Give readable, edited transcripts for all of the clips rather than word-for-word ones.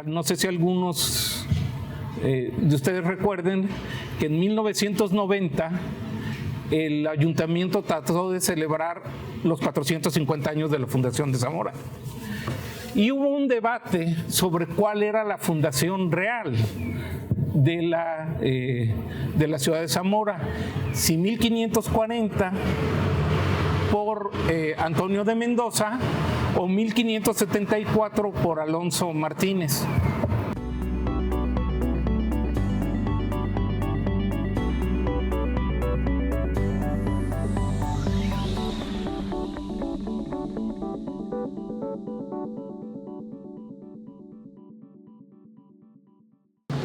No sé si algunos de ustedes recuerden que en 1990 el ayuntamiento trató de celebrar los 450 años de la fundación de Zamora. Y hubo un debate sobre cuál era la fundación real de la ciudad de Zamora, si 1540 por Antonio de Mendoza o 1574 por Alonso Martínez.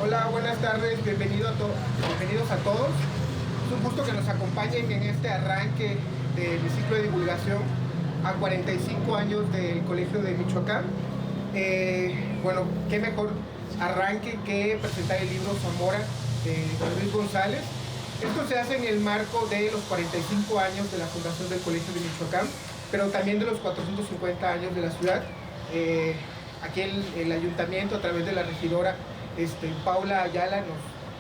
Hola, buenas tardes, bienvenidos a todos. Es un gusto que nos acompañen en este arranque de mi ciclo de divulgación a 45 años del Colegio de Michoacán. Bueno, qué mejor arranque que presentar el libro Zamora de Luis González. Esto se hace en el marco de los 45 años de la fundación del Colegio de Michoacán, pero también de los 450 años de la ciudad. Aquí el ayuntamiento, a través de la regidora Paula Ayala,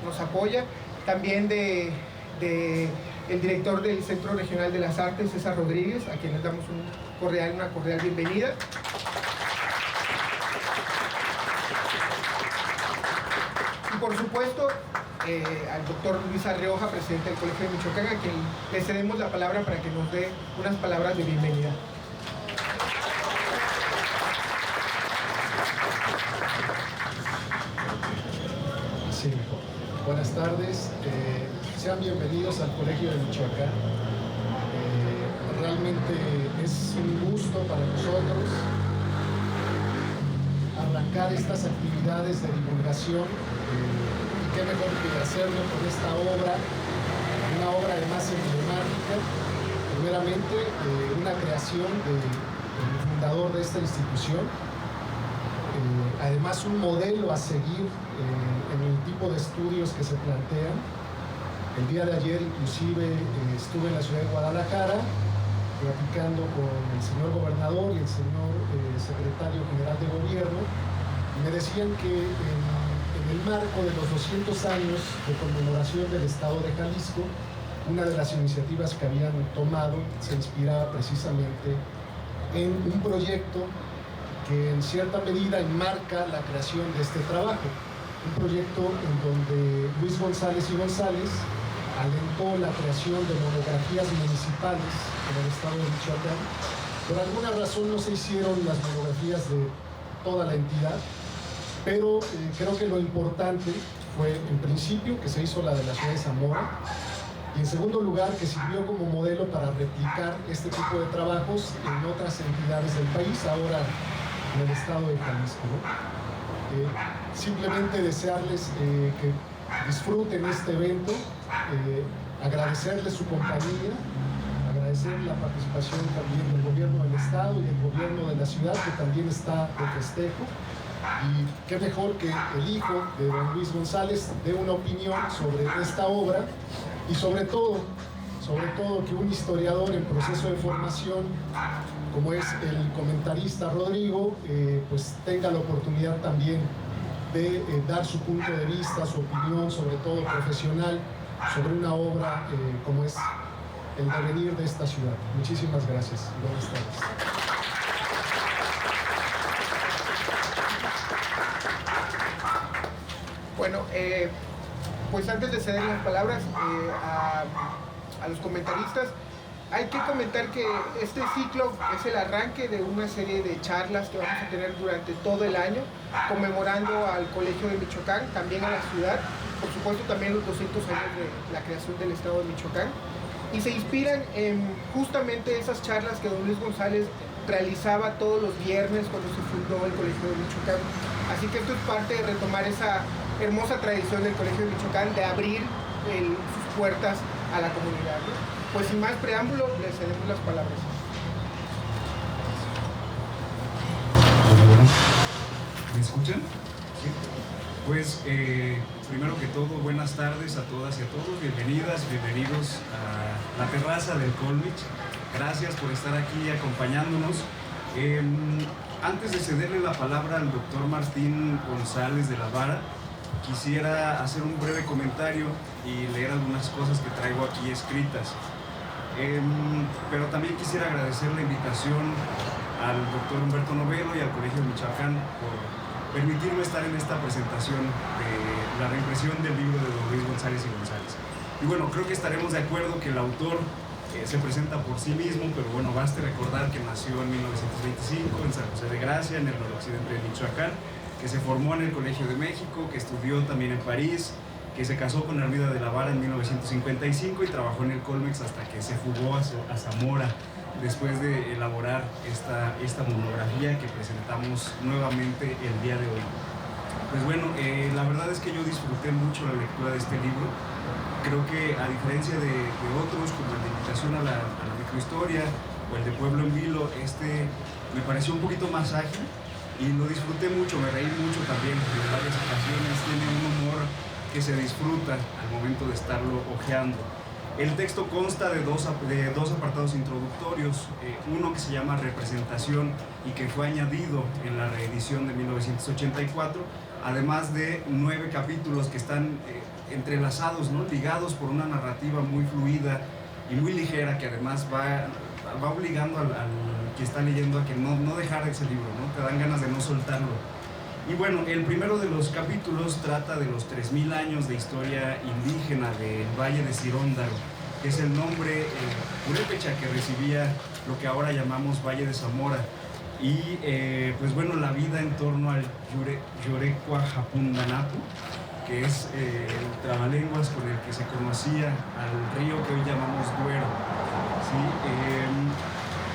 nos apoya, también el director del Centro Regional de las Artes, César Rodríguez, a quien les damos una cordial bienvenida. Y por supuesto al doctor Luis Arreoja, presidente del Colegio de Michoacán, a quien le cedemos la palabra para que nos dé unas palabras de bienvenida. Sí, buenas tardes, sean bienvenidos al Colegio de Michoacán. Realmente es un gusto para nosotros arrancar estas actividades de divulgación y qué mejor que hacerlo con esta obra, una obra además emblemática, primeramente una creación del fundador de esta institución. Además un modelo a seguir en el tipo de estudios que se plantean. El día de ayer inclusive estuve en la ciudad de Guadalajara platicando con el señor gobernador y el señor secretario general de gobierno, y me decían que en el marco de los 200 años de conmemoración del estado de Jalisco, una de las iniciativas que habían tomado se inspiraba precisamente en un proyecto que en cierta medida enmarca la creación de este trabajo. Un proyecto en donde Luis González y González alentó la creación de monografías municipales en el estado de Michoacán. Por alguna razón no se hicieron las monografías de toda la entidad, pero creo que lo importante fue, en principio, que se hizo la de la ciudad de Zamora, y en segundo lugar, que sirvió como modelo para replicar este tipo de trabajos en otras entidades del país, ahora en el estado de Jalisco, ¿no? Simplemente desearles que disfruten este evento, agradecerles su compañía, agradecer la participación también del gobierno del estado y el gobierno de la ciudad, que también está de festejo, y qué mejor que el hijo de don Luis González dé una opinión sobre esta obra, y sobre todo que un historiador en proceso de formación, como es el comentarista Rodrigo, pues tenga la oportunidad también de dar su punto de vista, su opinión, sobre todo profesional, sobre una obra como es el devenir de esta ciudad. Muchísimas gracias. Buenas tardes. Bueno, pues antes de ceder las palabras a los comentaristas, hay que comentar que este ciclo es el arranque de una serie de charlas que vamos a tener durante todo el año, conmemorando al Colegio de Michoacán, también a la ciudad, por supuesto también los 200 años de la creación del estado de Michoacán, y se inspiran en justamente esas charlas que don Luis González realizaba todos los viernes cuando se fundó el Colegio de Michoacán. Así que esto es parte de retomar esa hermosa tradición del Colegio de Michoacán de abrir sus puertas a la comunidad, ¿no? Pues sin más preámbulo, les cedemos las palabras. ¿Me escuchan? ¿Sí? Pues primero que todo, buenas tardes a todas y a todos, bienvenidos a la terraza del Colmich. Gracias por estar aquí acompañándonos. Antes de cederle la palabra al doctor Martín González de la Vara, quisiera hacer un breve comentario y leer algunas cosas que traigo aquí escritas. Pero también quisiera agradecer la invitación al doctor Humberto Novelo y al Colegio de Michoacán por permitirme estar en esta presentación de la reimpresión del libro de don Luis González y González. Y bueno, creo que estaremos de acuerdo que el autor se presenta por sí mismo, pero bueno, baste recordar que nació en 1925 en San José de Gracia, en el noroccidente de Michoacán, que se formó en el Colegio de México, que estudió también en París, que se casó con Armida de la Vara en 1955 y trabajó en el Colmex hasta que se fugó a Zamora, después de elaborar esta monografía que presentamos nuevamente el día de hoy. Pues bueno, la verdad es que yo disfruté mucho la lectura de este libro. Creo que a diferencia de otros, como el de Invitación a la Microhistoria o el de Pueblo en Vilo, me pareció un poquito más ágil y lo disfruté mucho, me reí mucho también en varias ocasiones. Tiene un humor que se disfruta al momento de estarlo hojeando. El texto consta de dos apartados introductorios, uno que se llama Representación y que fue añadido en la reedición de 1984, además de 9 capítulos que están entrelazados, ¿no? Ligados por una narrativa muy fluida y muy ligera, que además va obligando al que está leyendo a que no dejar ese libro, ¿no? Te dan ganas de no soltarlo. Y bueno, el primero de los capítulos trata de los 3000 años de historia indígena del Valle de Ciróndaro, que es el nombre purépecha que recibía lo que ahora llamamos Valle de Zamora. Y pues bueno, la vida en torno al Yorecua Japundanapu, que es el trabalenguas con el que se conocía al río que hoy llamamos Duero, ¿sí?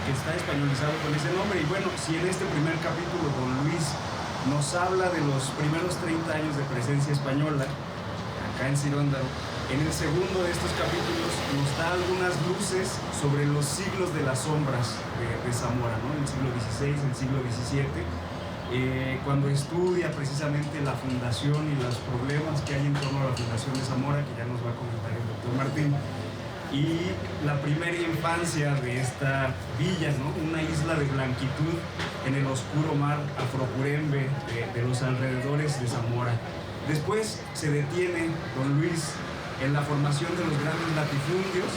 Que está españolizado con ese nombre. Y bueno, si en este primer capítulo don Luis nos habla de los primeros 30 años de presencia española acá en Ciróndaro, en el segundo de estos capítulos nos da algunas luces sobre los siglos de las sombras de Zamora, ¿no? El siglo XVI, el siglo XVII, cuando estudia precisamente la fundación y los problemas que hay en torno a la fundación de Zamora, que ya nos va a comentar el doctor Martín, y la primera infancia de esta villa, ¿no? Una isla de blanquitud en el oscuro mar afropurembe de los alrededores de Zamora. Después se detiene don Luis en la formación de los grandes latifundios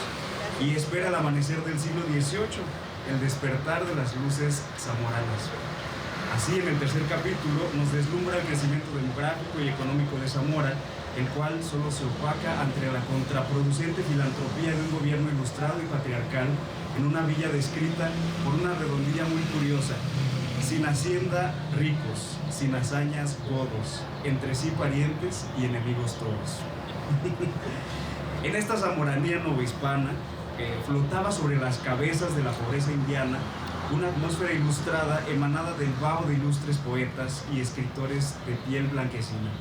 y espera el amanecer del siglo XVIII, el despertar de las luces zamoranas. Así, en el tercer capítulo nos deslumbra el crecimiento demográfico y económico de Zamora, el cual solo se opaca ante la contraproducente filantropía de un gobierno ilustrado y patriarcal en una villa descrita por una redondilla muy curiosa: sin hacienda ricos, sin hazañas godos, entre sí parientes y enemigos todos. En esta zamoranía novohispana flotaba sobre las cabezas de la pobreza indiana una atmósfera ilustrada emanada del vaho de ilustres poetas y escritores de piel blanquecina.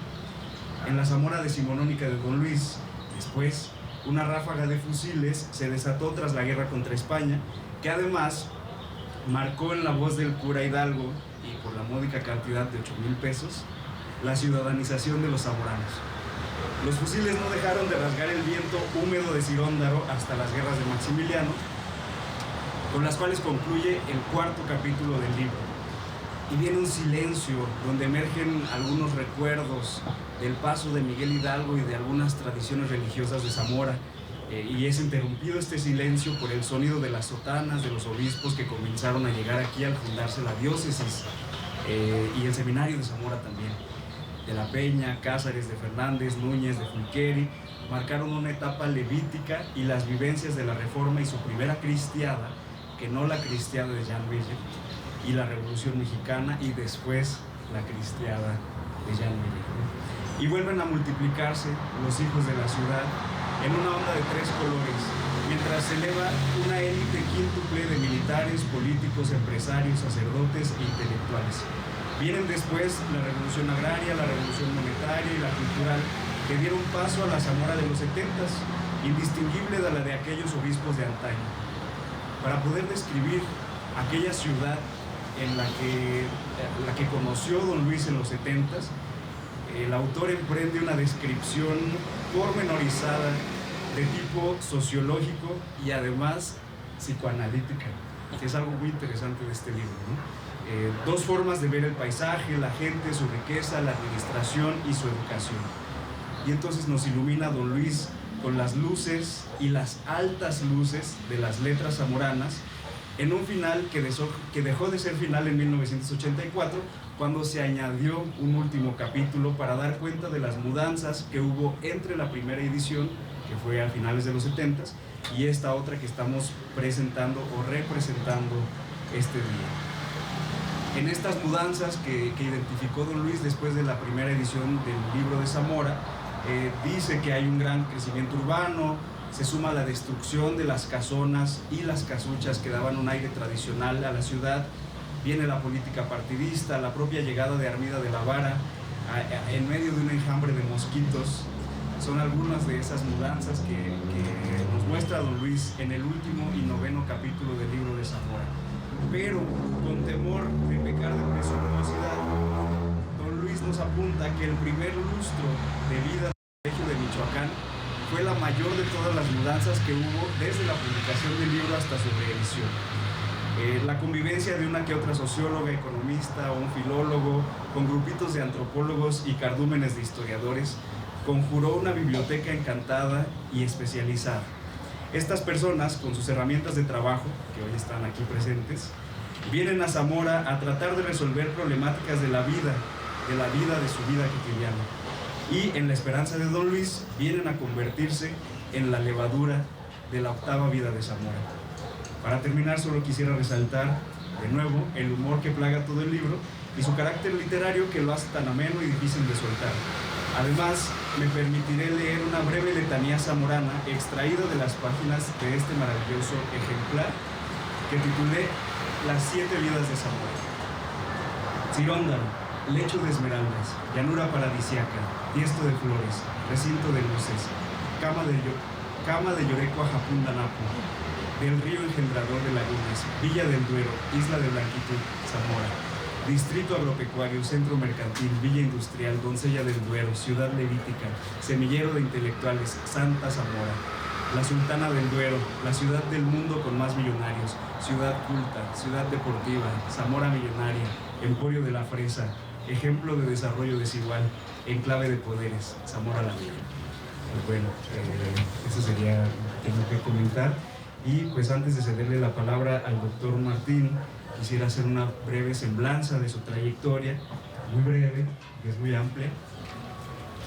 En la Zamora decimonónica de don Luis, después, una ráfaga de fusiles se desató tras la guerra contra España, que además marcó en la voz del cura Hidalgo, y por la módica cantidad de 8,000 pesos, la ciudadanización de los zamoranos. Los fusiles no dejaron de rasgar el viento húmedo de Ciróndaro hasta las guerras de Maximiliano, con las cuales concluye el cuarto capítulo del libro. Y viene un silencio donde emergen algunos recuerdos del paso de Miguel Hidalgo y de algunas tradiciones religiosas de Zamora, y es interrumpido este silencio por el sonido de las sotanas de los obispos que comenzaron a llegar aquí al fundarse la diócesis, y el seminario de Zamora también. De la Peña, Cázares, de Fernández, Núñez, de Fulqueri, marcaron una etapa levítica, y las vivencias de la Reforma y su primera cristiada, que no la cristiada de Jean Ville, y la Revolución Mexicana, y después la cristiada de Jean Ville. Y vuelven a multiplicarse los hijos de la ciudad en una onda de 3 colores, mientras se eleva una élite quíntuple de militares, políticos, empresarios, sacerdotes e intelectuales. Vienen después la Revolución Agraria, la Revolución Monetaria y la Cultural, que dieron paso a la Zamora de los 70s, indistinguible de la de aquellos obispos de antaño. Para poder describir aquella ciudad en la que conoció don Luis en los 70s, el autor emprende una descripción pormenorizada de tipo sociológico y además psicoanalítica, que es algo muy interesante de este libro, ¿no? dos formas de ver el paisaje, la gente, su riqueza, la administración y su educación. Y entonces nos ilumina don Luis con las luces y las altas luces de las letras zamoranas en un final que dejó de ser final en 1984, cuando se añadió un último capítulo para dar cuenta de las mudanzas que hubo entre la primera edición, que fue a finales de los 70s, y esta otra que estamos presentando o representando este día. En estas mudanzas que identificó don Luis después de la primera edición del libro de Zamora, dice que hay un gran crecimiento urbano, se suma la destrucción de las casonas y las casuchas que daban un aire tradicional a la ciudad, viene la política partidista, la propia llegada de Armida de la Vara en medio de un enjambre de mosquitos. Son algunas de esas mudanzas que nos muestra don Luis en el último y 9º capítulo del libro de Zamora. Pero con temor de pecar de presuntuosidad, don Luis nos apunta que el primer lustro de vida del Colegio de Michoacán fue la mayor de todas las mudanzas que hubo desde la publicación del libro hasta su reedición. La convivencia de una que otra socióloga, economista o un filólogo, con grupitos de antropólogos y cardúmenes de historiadores, conjuró una biblioteca encantada y especializada. Estas personas, con sus herramientas de trabajo, que hoy están aquí presentes, vienen a Zamora a tratar de resolver problemáticas de la vida de su vida cotidiana. Y en la esperanza de don Luis, vienen a convertirse en la levadura de la octava vida de Zamora. Para terminar, solo quisiera resaltar de nuevo el humor que plaga todo el libro y su carácter literario que lo hace tan ameno y difícil de soltar. Además, me permitiré leer una breve letanía zamorana extraída de las páginas de este maravilloso ejemplar que titulé Las 7 vidas de Zamora. Ciróndaro, lecho de esmeraldas, llanura paradisiaca, tiesto de flores, recinto de luces, cama de Yoreco a Japundanapu, del río engendrador de lagunas, Villa del Duero, Isla de Blanquitud, Zamora, distrito agropecuario, centro mercantil, villa industrial, doncella del Duero, ciudad levítica, semillero de intelectuales, Santa Zamora, la sultana del Duero, la ciudad del mundo con más millonarios, ciudad culta, ciudad deportiva, Zamora millonaria, emporio de la fresa, ejemplo de desarrollo desigual, enclave de poderes, Zamora la Bella. Pues bueno, eso sería lo que tengo que comentar. Y pues antes de cederle la palabra al doctor Martín, quisiera hacer una breve semblanza de su trayectoria, muy breve, que es muy amplia.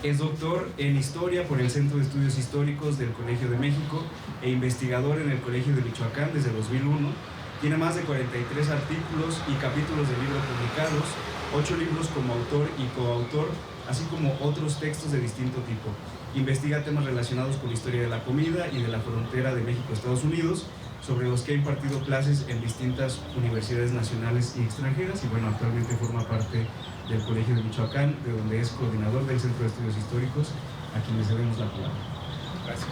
Es doctor en Historia por el Centro de Estudios Históricos del Colegio de México e investigador en el Colegio de Michoacán desde 2001. Tiene más de 43 artículos y capítulos de libros publicados, 8 libros como autor y coautor, así como otros textos de distinto tipo. Investiga temas relacionados con la historia de la comida y de la frontera de México-Estados Unidos, sobre los que ha impartido clases en distintas universidades nacionales y extranjeras, y bueno, actualmente forma parte del Colegio de Michoacán, de donde es coordinador del Centro de Estudios Históricos, a quien le cedemos la palabra. Gracias.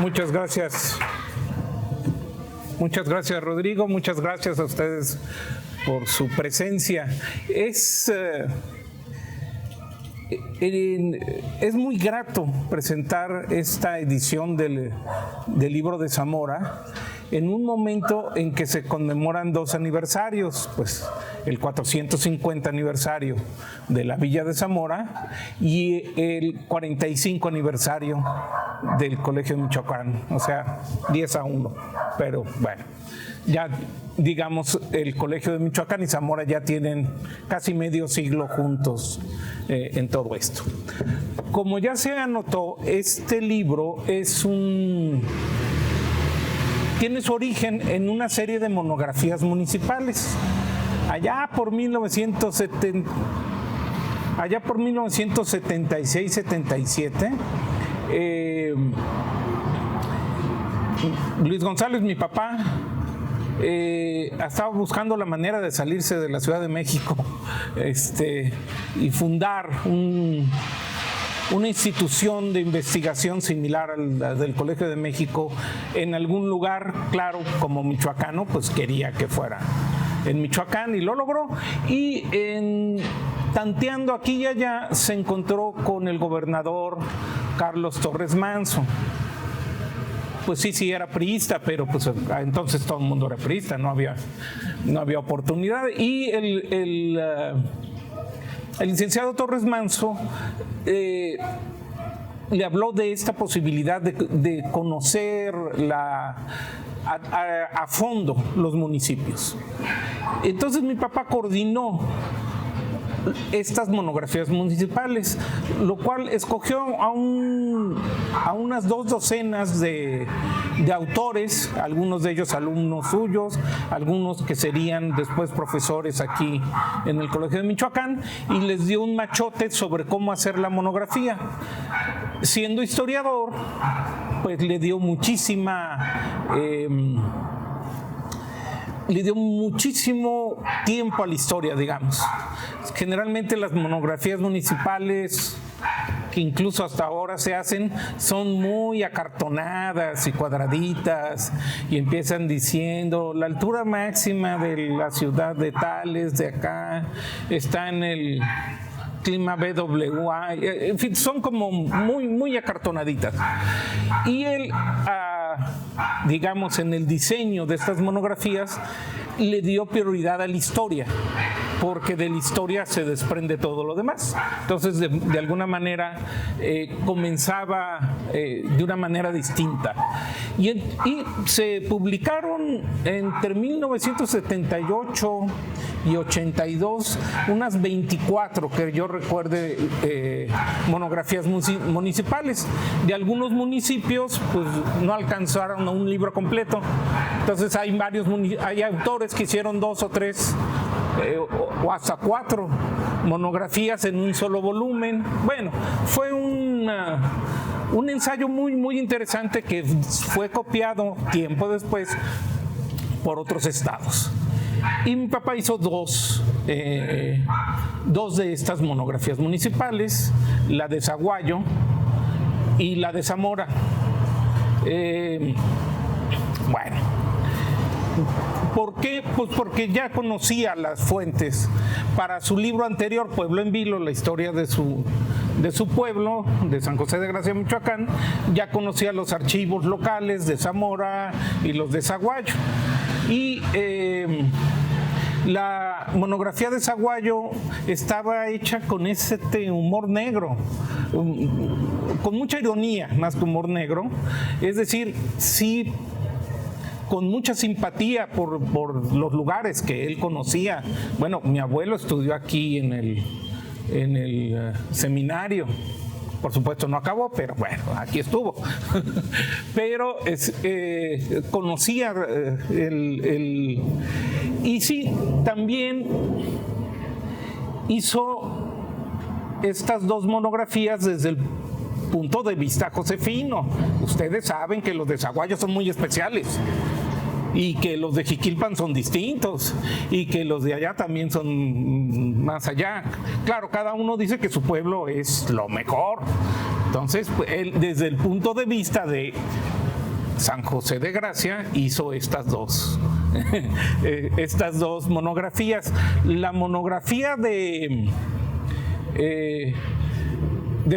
Muchas gracias. Muchas gracias, Rodrigo. Muchas gracias a ustedes por su presencia. Es muy grato presentar esta edición del libro de Zamora en un momento en que se conmemoran 2 aniversarios, pues el 450 aniversario de la Villa de Zamora y el 45 aniversario del Colegio de Michoacán, o sea, 10-1, pero bueno, ya digamos el Colegio de Michoacán y Zamora ya tienen casi medio siglo juntos en todo esto. Como ya se anotó, este libro tiene su origen en una serie de monografías municipales. Allá por 1976-77, Luis González, mi papá, estaba buscando la manera de salirse de la Ciudad de México y fundar una institución de investigación similar a la del Colegio de México en algún lugar, claro, como michoacano, pues quería que fuera en Michoacán y lo logró. Y tanteando aquí y allá se encontró con el gobernador Carlos Torres Manso. pues sí era priista, pero pues entonces todo el mundo era priista, no había oportunidad. Y el licenciado Torres Manso le habló de esta posibilidad de conocer a fondo los municipios. Entonces mi papá coordinó estas monografías municipales, lo cual escogió a unas 2 docenas de autores, algunos de ellos alumnos suyos, algunos que serían después profesores aquí en el Colegio de Michoacán, y les dio un machote sobre cómo hacer la monografía. Siendo historiador, pues le dio muchísimo tiempo a la historia, digamos. Generalmente las monografías municipales, que incluso hasta ahora se hacen, son muy acartonadas y cuadraditas, y empiezan diciendo la altura máxima de la ciudad de Tales, de acá, está en el clima BWA, en fin, son como muy acartonaditas. Y él, digamos, en el diseño de estas monografías, le dio prioridad a la historia, porque de la historia se desprende todo lo demás. Entonces, de alguna manera, comenzaba de una manera distinta. Y se publicaron entre 1978 y 82 unas 24, que yo recuerde, monografías municipales. De algunos municipios, pues no alcanzaron a un libro completo. Entonces hay autores que hicieron 2 o 3 o hasta 4 monografías en un solo volumen. Bueno, fue un ensayo muy interesante que fue copiado tiempo después por otros estados. Y mi papá hizo 2 de estas monografías municipales, la de Zaguayo y la de Zamora. Bueno, ¿por qué? Pues porque ya conocía las fuentes. Para su libro anterior, Pueblo en Vilo, la historia de su pueblo, de San José de Gracia, Michoacán, ya conocía los archivos locales de Zamora y los de Zaguayo. Y la monografía de Zaguayo estaba hecha con ese humor negro, con mucha ironía, más que humor negro. Es decir, sí, con mucha simpatía por los lugares que él conocía. Bueno, mi abuelo estudió aquí en el seminario. Por supuesto no acabó, pero bueno, aquí estuvo. Pero conocía y sí, también hizo estas 2 monografías desde el punto de vista josefino. Ustedes saben que los de Zaguayo son muy especiales, y que los de Jiquilpan son distintos, y que los de allá también son más allá. Claro, cada uno dice que su pueblo es lo mejor. Entonces, él, desde el punto de vista de San José de Gracia, hizo estas 2 monografías. La monografía de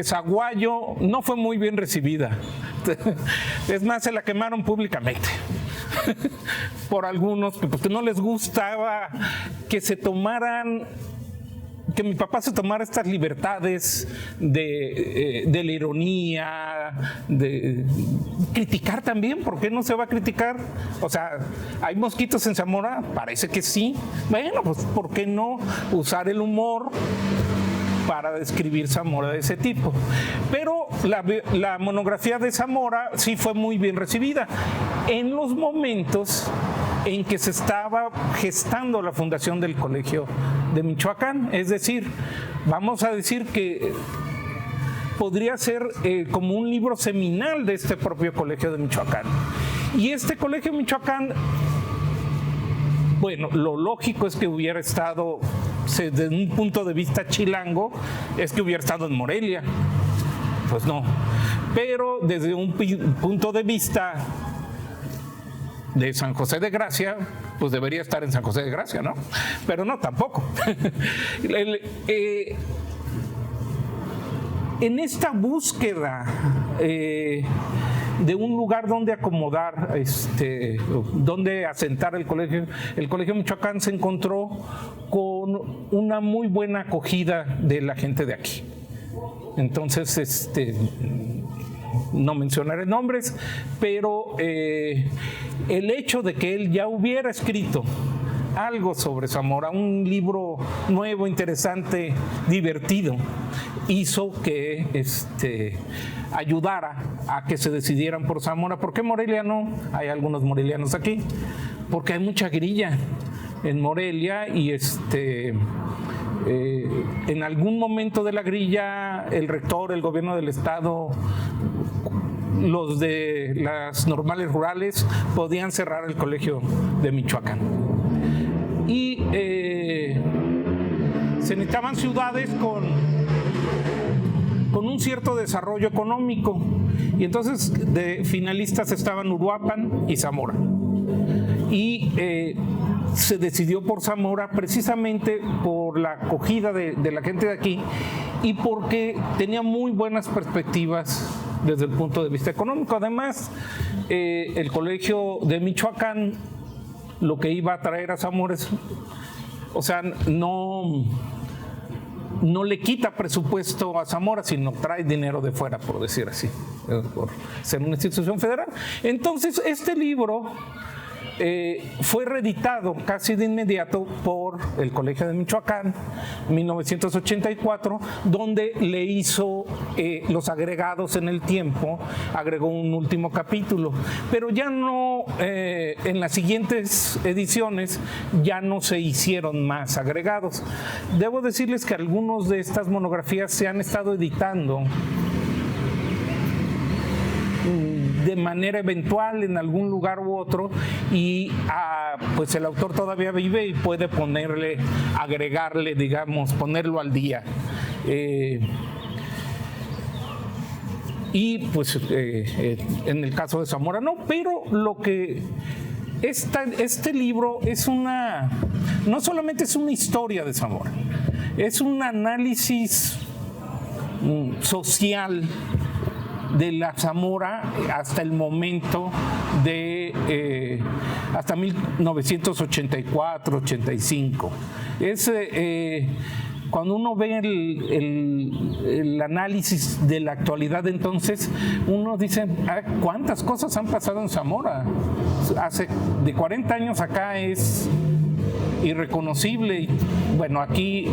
Zaguayo no fue muy bien recibida. Es más, se la quemaron públicamente por algunos, porque no les gustaba que mi papá se tomara estas libertades de la ironía, de criticar también. ¿Por qué no se va a criticar? O sea, ¿hay mosquitos en Zamora? Parece que sí. Bueno, pues ¿por qué no usar el humor para describir Zamora de ese tipo? Pero la monografía de Zamora sí fue muy bien recibida en los momentos en que se estaba gestando la fundación del Colegio de Michoacán. Es decir, vamos a decir que podría ser como un libro seminal de este propio Colegio de Michoacán. Y este Colegio de Michoacán, bueno, lo lógico es que hubiera estado, desde un punto de vista chilango, es que hubiera estado en Morelia. Pues no. Pero desde un punto de vista de San José de Gracia, pues debería estar en San José de Gracia, ¿no? Pero no, tampoco. En esta búsqueda de un lugar donde acomodar, donde asentar el colegio. El Colegio Michoacán se encontró con una muy buena acogida de la gente de aquí. Entonces, no mencionaré nombres, pero el hecho de que él ya hubiera escrito algo sobre Zamora, un libro nuevo, interesante, divertido, hizo que ayudara a que se decidieran por Zamora. ¿Por qué Morelia no? Hay algunos morelianos aquí, porque hay mucha grilla en Morelia y en algún momento de la grilla el rector, el gobierno del estado, los de las normales rurales podían cerrar el colegio de Michoacán. Y se necesitaban ciudades con un cierto desarrollo económico. Y entonces de finalistas estaban Uruapan y Zamora. Y se decidió por Zamora precisamente por la acogida de la gente de aquí y porque tenía muy buenas perspectivas desde el punto de vista económico. Además, el colegio de Michoacán lo que iba a traer a Zamora es, o sea, no le quita presupuesto a Zamora, sino trae dinero de fuera, por decir así, por ser una institución federal. Entonces, este libro fue reeditado casi de inmediato por el Colegio de Michoacán, 1984, donde le hizo los agregados en el tiempo, agregó un último capítulo, pero ya no, en las siguientes ediciones ya no se hicieron más agregados. Debo decirles que algunos de estas monografías se han estado editando de manera eventual en algún lugar u otro y pues el autor todavía vive y puede agregarle, digamos, ponerlo al día. Y pues en el caso de Zamora no, pero lo que este libro es no solamente es una historia de Zamora, es un análisis social de la Zamora hasta el momento hasta 1984-85. Cuando uno ve el análisis de la actualidad, entonces uno dice, ¿cuántas cosas han pasado en Zamora? Hace de 40 años acá es irreconocible. Bueno, aquí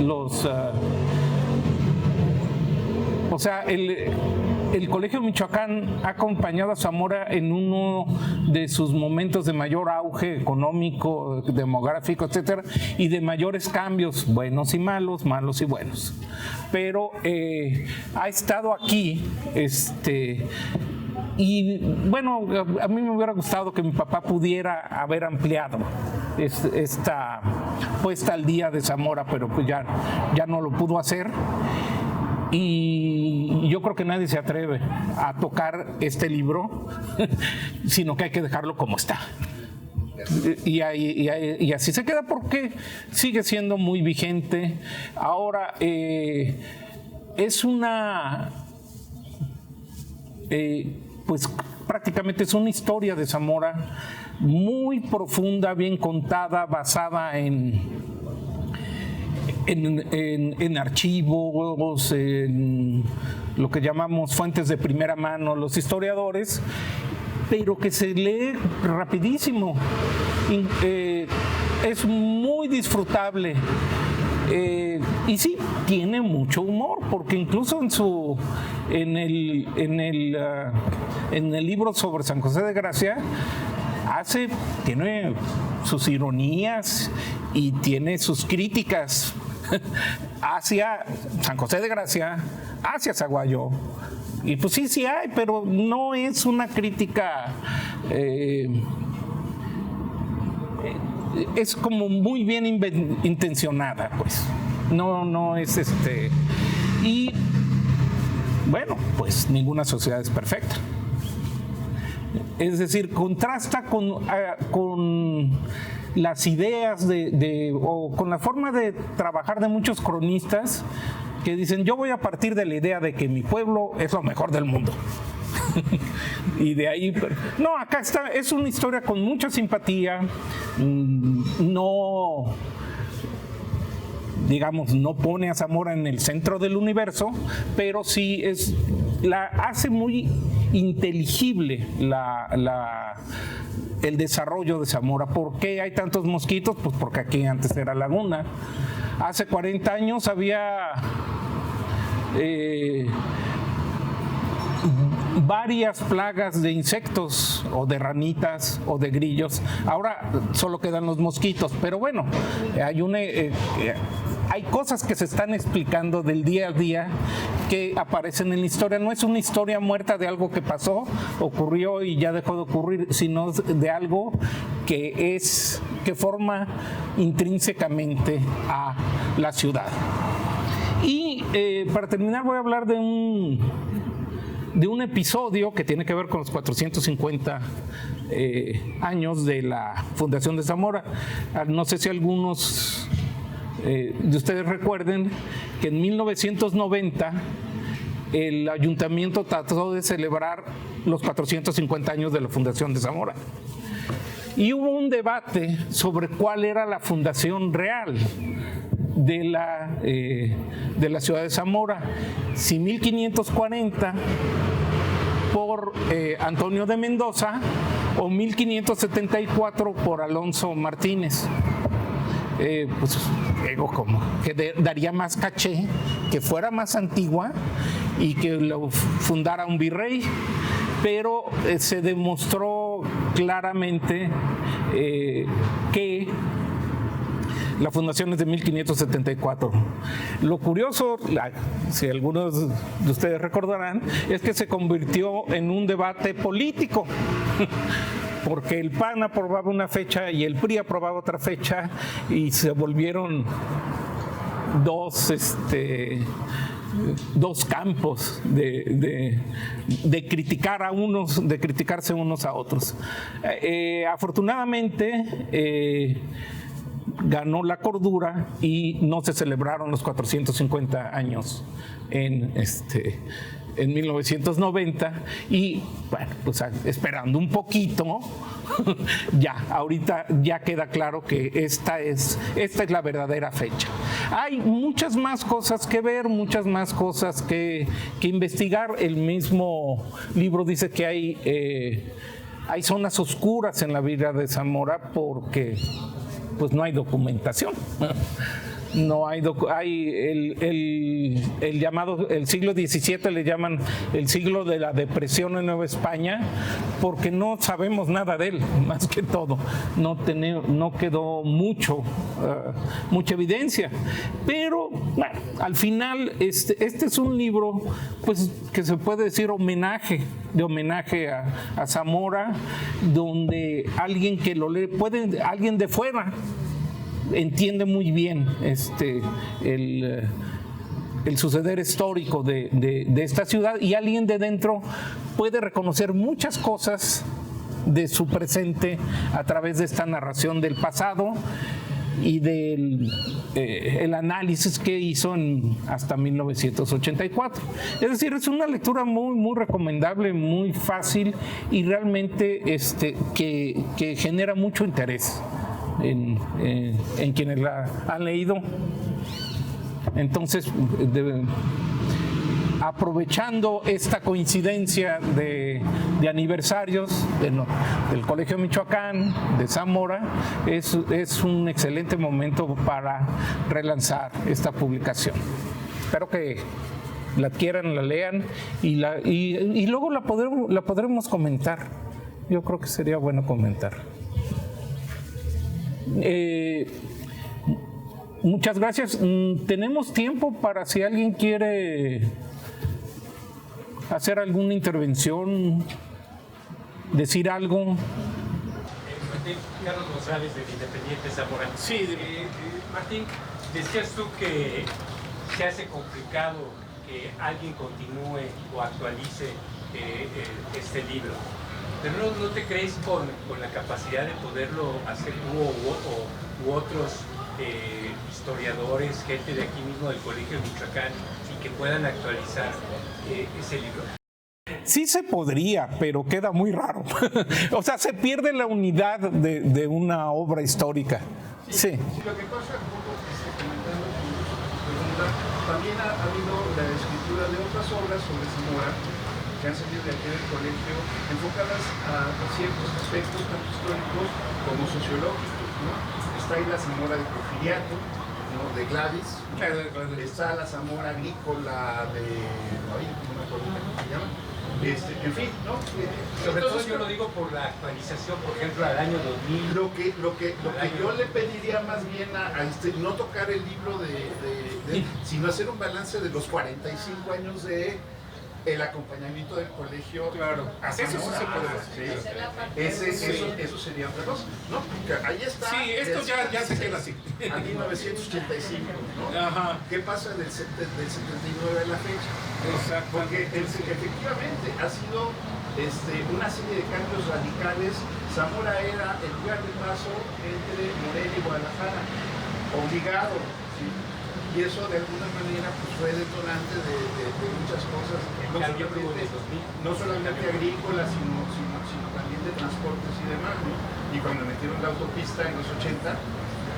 o sea, el Colegio Michoacán ha acompañado a Zamora en uno de sus momentos de mayor auge económico, demográfico, etcétera, y de mayores cambios, buenos y malos, malos y buenos. Pero ha estado aquí, y bueno, a mí me hubiera gustado que mi papá pudiera haber ampliado esta puesta al día de Zamora, pero pues ya no lo pudo hacer. Y yo creo que nadie se atreve a tocar este libro, sino que hay que dejarlo como está. Y así se queda porque sigue siendo muy vigente. Ahora, es pues prácticamente es una historia de Zamora muy profunda, bien contada, basada en archivos, en lo que llamamos fuentes de primera mano, los historiadores, pero que se lee rapidísimo. Es muy disfrutable. Y sí, tiene mucho humor, porque incluso en el libro sobre San José de Gracia tiene sus ironías y tiene sus críticas hacia San José de Gracia, hacia Zaguayo. Y pues sí hay, pero no es una crítica, es como muy bien intencionada, pues. No es Y bueno, pues ninguna sociedad es perfecta. Es decir, contrasta con las ideas o con la forma de trabajar de muchos cronistas que dicen, yo voy a partir de la idea de que mi pueblo es lo mejor del mundo. Y de ahí, no, acá está, es una historia con mucha simpatía, no, digamos, no pone a Zamora en el centro del universo, pero sí la hace muy inteligible el desarrollo de Zamora. ¿Por qué hay tantos mosquitos? Pues porque aquí antes era laguna. Hace 40 años había varias plagas de insectos o de ranitas o de grillos. Ahora solo quedan los mosquitos, pero bueno, hay cosas que se están explicando del día a día que aparecen en la historia. No es una historia muerta de algo que pasó, ocurrió y ya dejó de ocurrir, sino de algo que forma intrínsecamente a la ciudad. Y para terminar voy a hablar de un episodio que tiene que ver con los 450 años de la Fundación de Zamora. No sé si algunos de ustedes recuerden que en 1990 el ayuntamiento trató de celebrar los 450 años de la Fundación de Zamora. Y hubo un debate sobre cuál era la fundación real de la ciudad de Zamora, si 1540 por Antonio de Mendoza o 1574 por Alonso Martínez. Pues digo, como que daría más caché que fuera más antigua y que lo fundara un virrey, pero se demostró claramente que la fundación es de 1574. Lo curioso, si algunos de ustedes recordarán, es que se convirtió en un debate político, porque el PAN aprobaba una fecha y el PRI aprobaba otra fecha y se volvieron dos campos de criticar a unos, de criticarse unos a otros. Afortunadamente ganó la cordura y no se celebraron los 450 años en 1990 y bueno, pues esperando un poquito, ahorita ya queda claro que esta es la verdadera fecha. Hay muchas más cosas que ver, muchas más cosas que investigar. El mismo libro dice que hay zonas oscuras en la vida de Zamora porque pues no hay documentación. No hay el llamado, el siglo XVII le llaman el siglo de la depresión en Nueva España, porque no sabemos nada de él, más que todo. No quedó mucha evidencia. Pero bueno, al final este es un libro pues que se puede decir homenaje a Zamora, donde alguien que lo lee, alguien de fuera entiende muy bien el suceder histórico de esta ciudad, y alguien de dentro puede reconocer muchas cosas de su presente a través de esta narración del pasado y del el análisis que hizo hasta 1984. Es decir, es una lectura muy, muy recomendable, muy fácil y realmente que genera mucho interés en quienes la han leído. Entonces, aprovechando esta coincidencia de aniversarios del Colegio Michoacán, de Zamora, es un excelente momento para relanzar esta publicación. Espero que la adquieran, la lean y luego la podremos comentar. Yo creo que sería bueno comentar. Muchas gracias. Tenemos tiempo para si alguien quiere hacer alguna intervención, decir algo. Carlos González, del Independiente Zamora. Sí. Martín, decías tú que se hace complicado que alguien continúe o actualice este libro. Pero ¿no te crees con la capacidad de poderlo hacer tú u otros historiadores, gente de aquí mismo del Colegio de Michoacán, y que puedan actualizar ese libro? Sí se podría, pero queda muy raro. O sea, se pierde la unidad de una obra histórica. Sí. Lo que pasa, comentando tu pregunta, también ha habido la escritura de otras obras sobre Zamora que han salido de aquí del colegio, enfocadas a ciertos aspectos, tanto históricos como sociológicos, ¿no? Está ahí la Zamora de Porfiriato, ¿no? De Gladys. Está la Zamora agrícola de... no me acuerdo cómo se llama. En fin, ¿no? Sobre todo yo lo digo por la actualización, por ejemplo, al año 2000. Lo que yo le pediría más bien no tocar el libro sino hacer un balance de los 45 años de el acompañamiento del colegio. Claro, a Zamora. eso sí se puede hacer. Eso sería otra cosa, ¿no? Porque ahí está. Sí, esto ya se queda así. A 1985, ¿no? Ajá. ¿Qué pasa del 79 a la fecha? Exacto. Porque efectivamente ha sido una serie de cambios radicales. Zamora era el lugar de paso entre Morelia y Guadalajara, obligado, ¿sí? Y eso de alguna manera pues, fue detonante de muchas cosas, no solamente agrícolas, sino también de transportes y demás, ¿no? Y cuando metieron la autopista en los 80,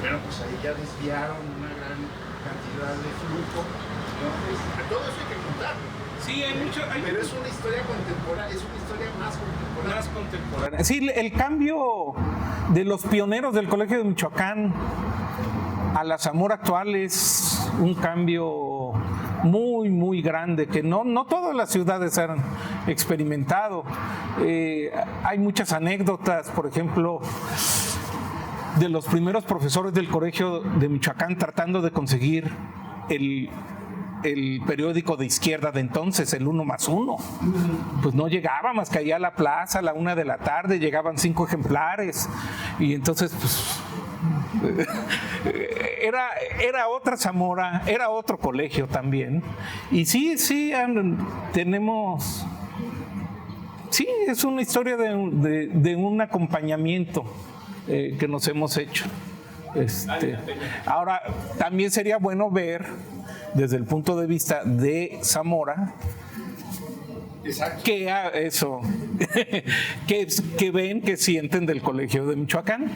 bueno, pues ahí ya desviaron una gran cantidad de flujo, ¿no? Todo eso hay que contarlo. Sí, hay mucho. Pero es una historia contemporánea, es una historia más contemporánea. Sí, el cambio de los pioneros del Colegio de Michoacán a la Zamora actual es un cambio muy, muy grande que no todas las ciudades han experimentado. Hay muchas anécdotas, por ejemplo, de los primeros profesores del Colegio de Michoacán tratando de conseguir el periódico de izquierda de entonces, el 1+1. Pues no llegaba más que allá a la plaza a la 1 de la tarde, llegaban 5 ejemplares y entonces pues era otra Zamora, era otro colegio también. Y sí, tenemos... Sí, es una historia de un acompañamiento que nos hemos hecho. Ahora, también sería bueno ver desde el punto de vista de Zamora que ven, que sienten del Colegio de Michoacán.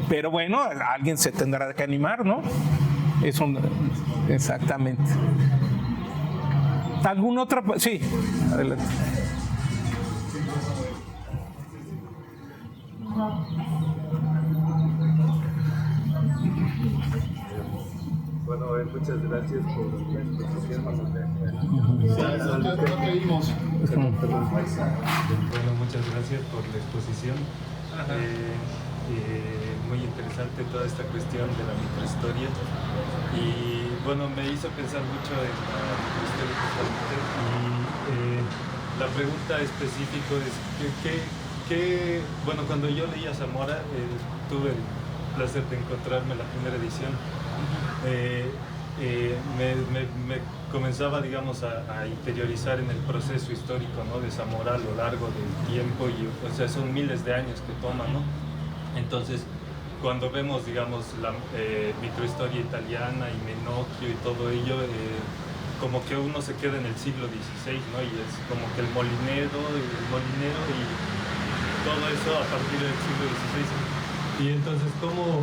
Pero bueno, alguien se tendrá que animar, ¿no? Exactamente. ¿Alguna otra? Sí, adelante. Bueno, muchas gracias por la exposición. No te vimos. Bueno, muchas gracias por la exposición. Muy interesante toda esta cuestión de la microhistoria. Y bueno, me hizo pensar mucho en la microhistoria justamente. Y la pregunta específica es bueno, cuando yo leía Zamora, tuve el placer de encontrarme la primera edición. Me comenzaba, digamos, a interiorizar en el proceso histórico, ¿no? De Zamora a lo largo del tiempo, o sea, son miles de años que toma, ¿no? Entonces, cuando vemos, digamos, la microhistoria italiana y Menocchio y todo ello, como que uno se queda en el siglo XVI, ¿no? Y es como que el molinero y todo eso a partir del siglo XVI. Y entonces, ¿cómo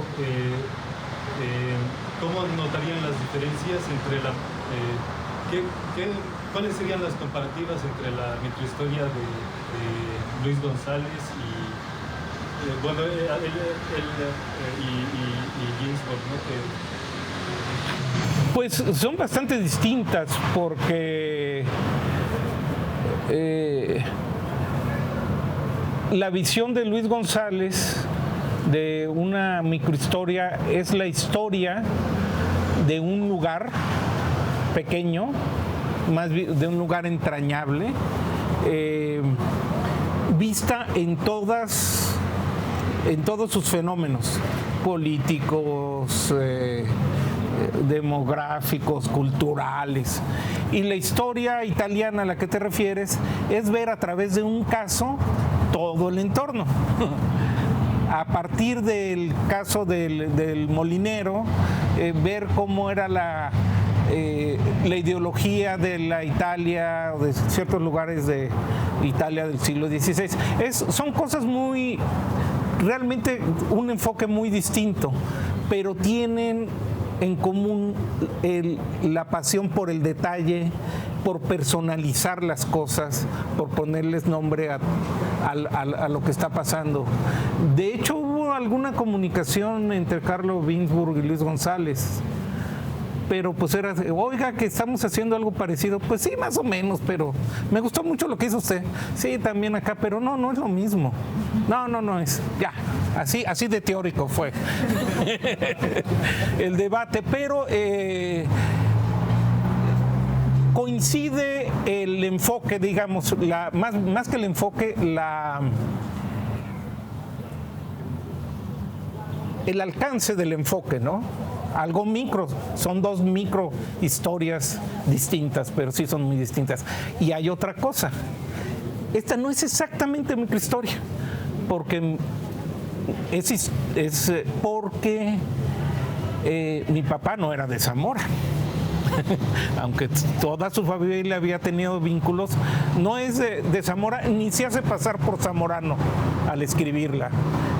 notarían las diferencias entre cuáles serían las comparativas entre la microhistoria de Luis González y Ginsburg, ¿no? Pues son bastante distintas porque la visión de Luis González de una microhistoria es la historia de un lugar pequeño, más bien de un lugar entrañable, vista en todos sus fenómenos políticos, demográficos, culturales. Y la historia italiana a la que te refieres es ver a través de un caso todo el entorno. A partir del caso del molinero, ver cómo era la ideología de la Italia, de ciertos lugares de Italia del siglo XVI. Son cosas realmente un enfoque muy distinto, pero tienen en común la pasión por el detalle, por personalizar las cosas, por ponerles nombre a lo que está pasando. De hecho, hubo alguna comunicación entre Carlo Ginzburg y Luis González, pero pues era, oiga, que estamos haciendo algo parecido. Pues sí, más o menos, pero me gustó mucho lo que hizo usted. Sí, también acá, pero no es lo mismo. No es, ya, así de teórico fue el debate, pero coincide el enfoque, digamos, más que el enfoque, el alcance del enfoque, ¿no? Algo micro, son dos micro historias distintas, pero sí son muy distintas. Y hay otra cosa, esta no es exactamente microhistoria, porque porque mi papá no era de Zamora. Aunque toda su familia había tenido vínculos, no es de Zamora, ni se hace pasar por zamorano al escribirla,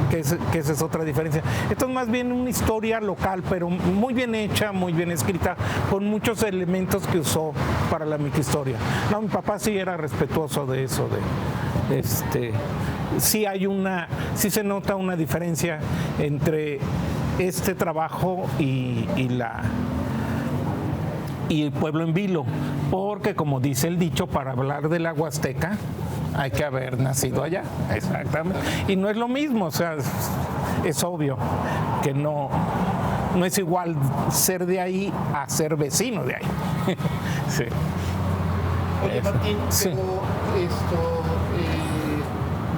que esa es otra diferencia. Esto es más bien una historia local, pero muy bien hecha, muy bien escrita, con muchos elementos que usó para la microhistoria. No, mi papá sí era respetuoso de eso, sí se nota una diferencia entre este trabajo y el pueblo en vilo, porque como dice el dicho, para hablar de la Huasteca hay que haber nacido allá, exactamente, y no es lo mismo, o sea, es obvio que no es igual ser de ahí a ser vecino de ahí. Sí. Oye, Martín, Sí. pero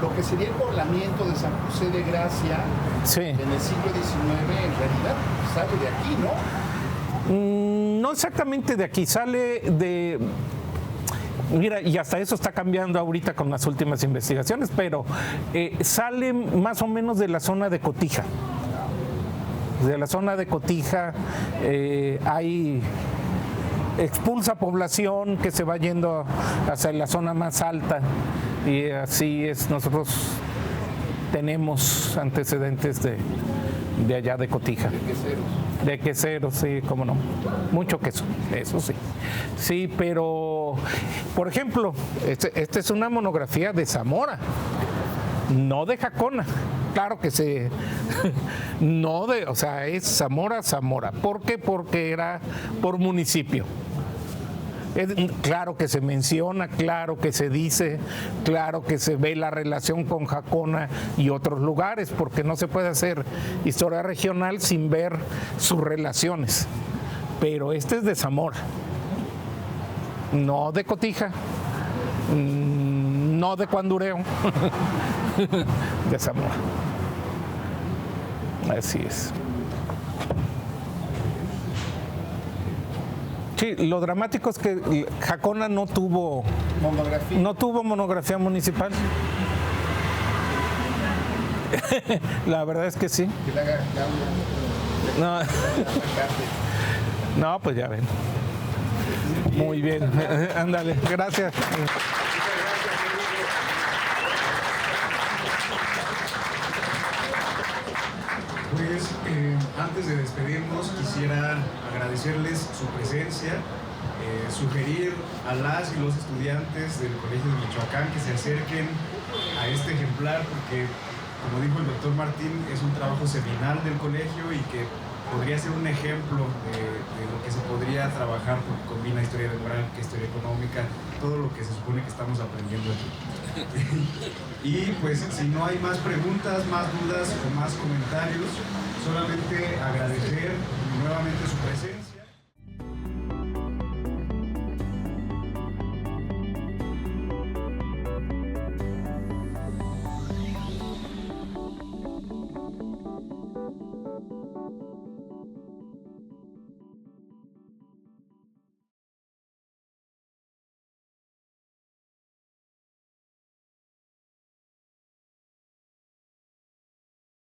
lo que sería el poblamiento de San José de Gracia Sí. en el siglo XIX en realidad sale de aquí, ¿no? No exactamente de aquí, sale de... Mira, y hasta eso está cambiando ahorita con las últimas investigaciones, pero sale más o menos de la zona de Cotija. De la zona de Cotija hay expulsa población que se va yendo hacia la zona más alta, y así es. Nosotros tenemos antecedentes de allá de Cotija. De queseros, sí, cómo no. Mucho queso, eso sí. Sí, pero, por ejemplo, esta es una monografía de Zamora, no de Jacona. Claro que sí. O sea, es Zamora. ¿Por qué? Porque era por municipio. Claro que se menciona, claro que se dice, claro que se ve la relación con Jacona y otros lugares, porque no se puede hacer historia regional sin ver sus relaciones. Pero este es de Zamora, no de Cotija, no de Cuandureo, de Zamora. Así es. Sí, lo dramático es que Jacona no tuvo monografía municipal. La verdad es que sí. No, pues ya ven. Muy bien. Ándale, gracias. Pues antes de despedirnos quisiera agradecerles su presencia, sugerir a las y los estudiantes del Colegio de Michoacán que se acerquen a este ejemplar, porque como dijo el doctor Martín, es un trabajo seminal del colegio y que podría ser un ejemplo de lo que se podría trabajar, porque combina historia demográfica, historia económica, todo lo que se supone que estamos aprendiendo aquí. Y pues si no hay más preguntas, más dudas o más comentarios, solamente agradecer nuevamente su presencia.